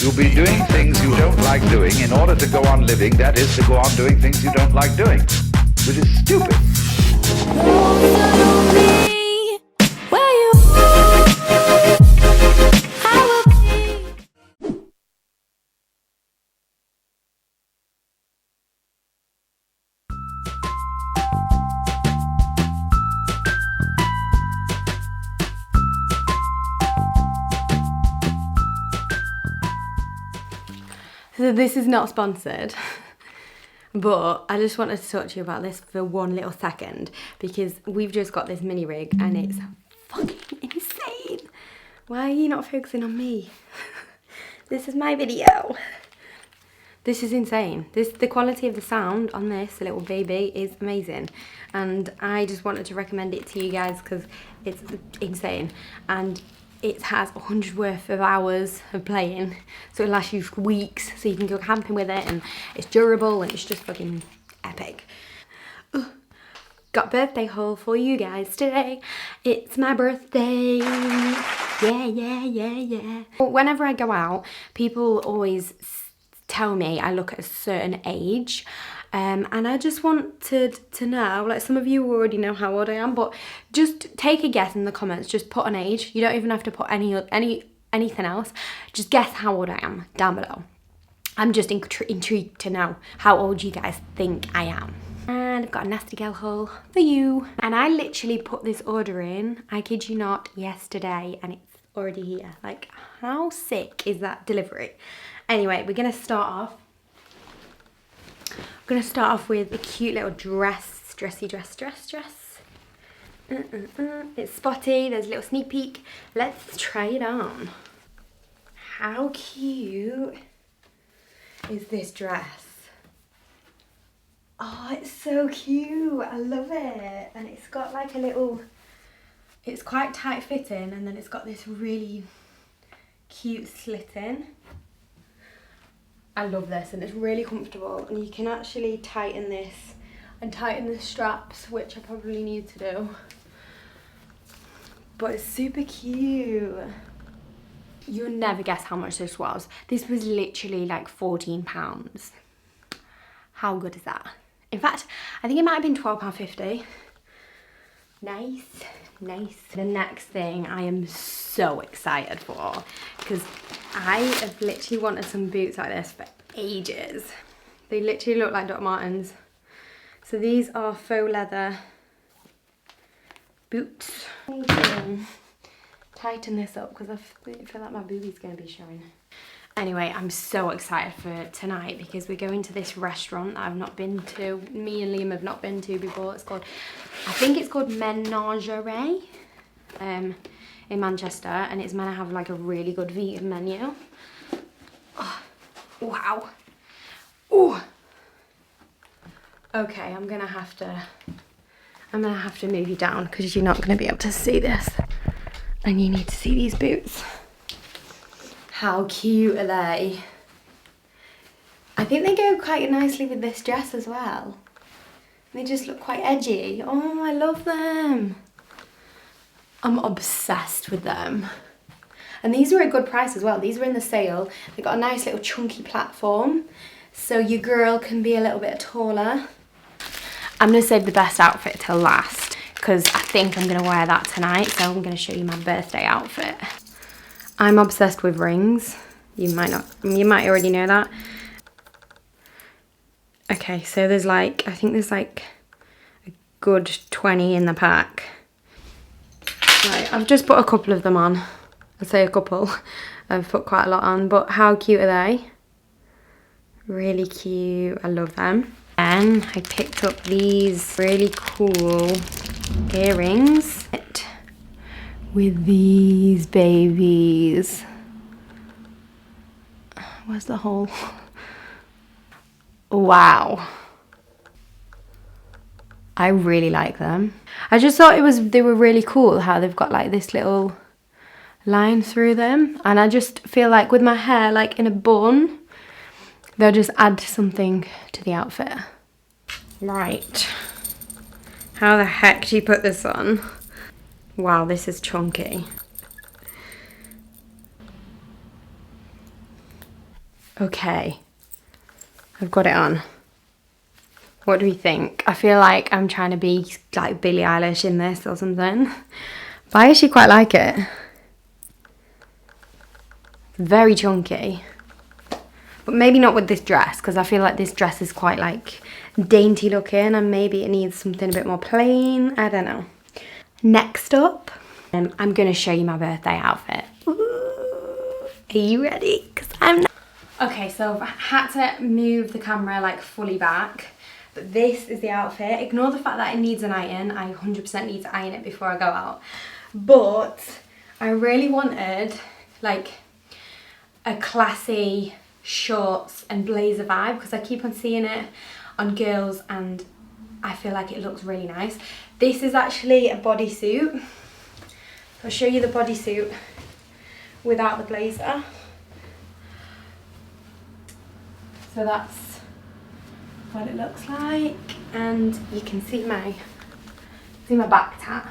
You'll be doing things you don't like doing in order to go on living, that is, to go on doing things you don't like doing, which is stupid. So this is not sponsored, but I just wanted to talk to you about this for one little second because we've just got this mini rig and it's fucking insane. Why are you not focusing on me? This is my video. This is insane. The quality of the sound on this little baby is amazing. And I just wanted to recommend it to you guys because it's insane. And it has 100 worth of hours of playing, so it'll last you for weeks, so you can go camping with it, and it's durable, and it's just fucking epic. Got a birthday haul for you guys today. It's my birthday. Yeah. Whenever I go out, people always tell me I look at a certain age. And I just wanted to know, like some of you already know how old I am, but just take a guess in the comments, just put an age. You don't even have to put anything else. Just guess how old I am down below. I'm just intrigued to know how old you guys think I am. And I've got a nasty girl haul for you. And I literally put this order in, I kid you not, yesterday, and it's already here. Like, how sick is that delivery? Anyway, we're gonna start off. I'm going to start off with a cute little dressy dress. It's spotty, there's a little sneak peek. Let's try it on. How cute is this dress? Oh, it's so cute. I love it. And it's got like a little, it's quite tight fitting, and then it's got this really cute slit in. I love this, and it's really comfortable, and you can actually tighten this and tighten the straps, which I probably need to do, but it's super cute. You'll never guess how much this was. This was literally like £14. How good is that? In fact, I think it might have been £12.50. Nice. The next thing I am so excited for, because I have literally wanted some boots like this for ages. They literally look like Doc Martens. So these are faux leather boots. Tighten this up because I feel like my boobie's going to be showing. Anyway, I'm so excited for tonight because we're going to this restaurant that I've not been to. Me and Liam have not been to before. It's called, I think it's called Menagerie in Manchester, and it's meant to have like a really good vegan menu. Oh, wow. Ooh. Okay, I'm gonna have to move you down because you're not gonna be able to see this, and you need to see these boots. How cute are they? I think they go quite nicely with this dress as well. They just look quite edgy. Oh, I love them. I'm obsessed with them. And these were a good price as well. These were in the sale. They got a nice little chunky platform, so your girl can be a little bit taller. I'm gonna save the best outfit till last because I think I'm gonna wear that tonight, so I'm gonna show you my birthday outfit. I'm obsessed with rings. You might already know that. Okay, so there's like, I think there's like a good 20 in the pack. Right, I've just put a couple of them on. I'd say a couple. I've put quite a lot on, but how cute are they? Really cute, I love them. And I picked up these really cool earrings with these babies. Where's the hole? Wow. I really like them. I just thought they were really cool how they've got like this little line through them, and I just feel like with my hair like in a bun, they'll just add something to the outfit. Right. How the heck do you put this on? Wow, this is chunky. Okay, I've got it on. What do we think? I feel like I'm trying to be like Billie Eilish in this or something. But I actually quite like it. Very chunky. But maybe not with this dress, because I feel like this dress is quite like dainty looking and maybe it needs something a bit more plain. I don't know. Next up, I'm going to show you my birthday outfit. Ooh, are you ready? Because I'm not. Okay, so I've had to move the camera like fully back. But this is the outfit. Ignore the fact that it needs an iron. I 100% need to iron it before I go out. But I really wanted like a classy shorts and blazer vibe because I keep on seeing it on girls and I feel like it looks really nice. This is actually a bodysuit. I'll show you the bodysuit without the blazer. So that's what it looks like, and you can see my back tat.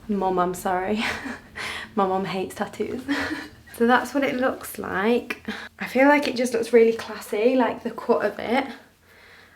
Mum, I'm sorry. My mum hates tattoos. So that's what it looks like. I feel like it just looks really classy, like the cut of it.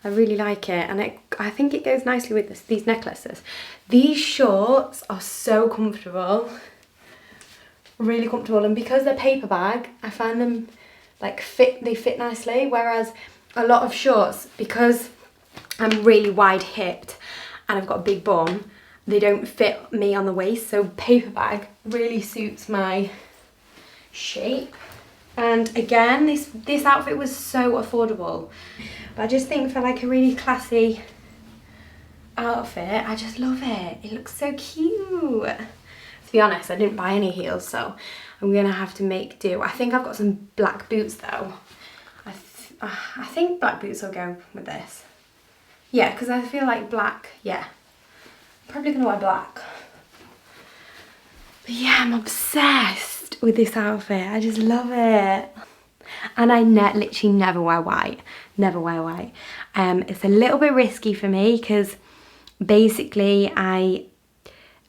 I really like it, and I think it goes nicely with these necklaces. These shorts are so comfortable, really comfortable, and because they're paper bag, I find them like they fit nicely, whereas a lot of shorts, because I'm really wide hipped and I've got a big bum, they don't fit me on the waist, so paper bag really suits my shape. And again, this outfit was so affordable, but I just think for like a really classy outfit, I just love it. It looks so cute. To be honest, I didn't buy any heels, so I'm gonna have to make do. I think I've got some black boots though. I think black boots will go with this. Yeah, because I feel like black, yeah. I'm probably gonna wear black. But yeah, I'm obsessed with this outfit. I just love it. And I literally never wear white. Never wear white. It's a little bit risky for me because basically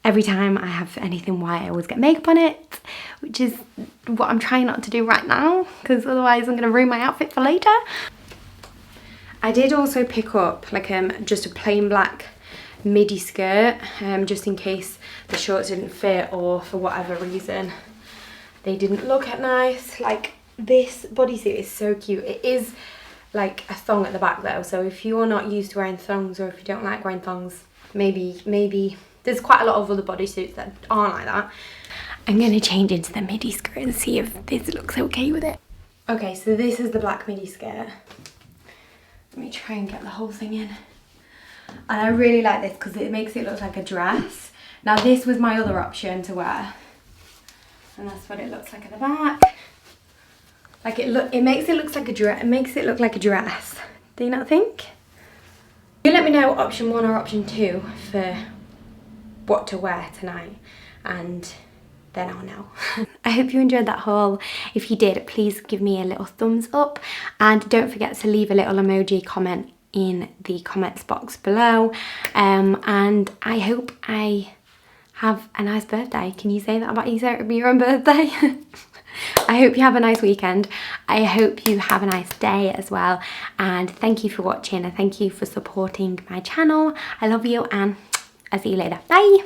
every time I have anything white, I always get makeup on it, which is what I'm trying not to do right now, because otherwise I'm going to ruin my outfit for later. I did also pick up like just a plain black midi skirt, just in case the shorts didn't fit or for whatever reason they didn't look nice. Like this bodysuit is so cute. It is like a thong at the back though, so if you're not used to wearing thongs or if you don't like wearing thongs, maybe there's quite a lot of other bodysuits that aren't like that. I'm going to change into the midi skirt and see if this looks okay with it. Okay, so this is the black midi skirt. Let me try and get the whole thing in. And I really like this because it makes it look like a dress. Now this was my other option to wear. And that's what it looks like at the back. Like it makes it look like a dress. It makes it look like a dress. Do you not think? You let me know option 1 or option 2 for what to wear tonight, and then I'll know. I hope you enjoyed that haul. If you did, please give me a little thumbs up, and don't forget to leave a little emoji comment in the comments box below, and I hope I have a nice birthday. Can you say that about your own birthday? I hope you have a nice weekend. I hope you have a nice day as well, and thank you for watching and thank you for supporting my channel. I love you, and I'll see you later. Bye.